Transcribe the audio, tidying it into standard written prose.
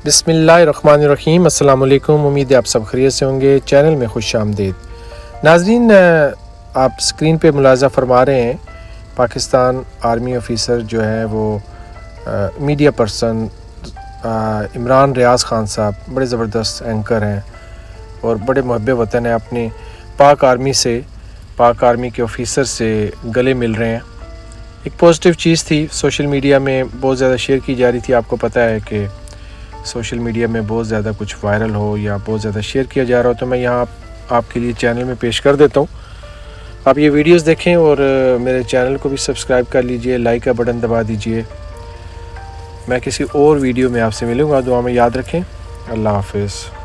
बिस्मिल्लाहिर्रहमानिर्रहीम। अस्सलाम वालेकुम। उम्मीद है आप सब खैरियत से होंगे। चैनल में खुश आमदीद। नाज़रीन, आप स्क्रीन पे मुलाज़ा फरमा रहे हैं पाकिस्तान आर्मी ऑफ़िसर जो है वो मीडिया पर्सन इमरान रियाज़ ख़ान साहब बड़े ज़बरदस्त एंकर हैं और बड़े मुहब्ब वतन हैं। अपने पाक आर्मी से, पाक आर्मी के ऑफ़िसर से गले मिल रहे हैं। एक पॉजिटिव चीज़ थी, सोशल मीडिया में बहुत ज़्यादा शेयर की जा रही थी। आपको पता है कि सोशल मीडिया में बहुत ज़्यादा कुछ वायरल हो या बहुत ज़्यादा शेयर किया जा रहा हो, तो मैं यहाँ आपके लिए चैनल में पेश कर देता हूँ। आप ये वीडियोस देखें और मेरे चैनल को भी सब्सक्राइब कर लीजिए, लाइक का बटन दबा दीजिए। मैं किसी और वीडियो में आपसे मिलूँगा। दुआ में याद रखें। अल्लाह हाफ़िज़।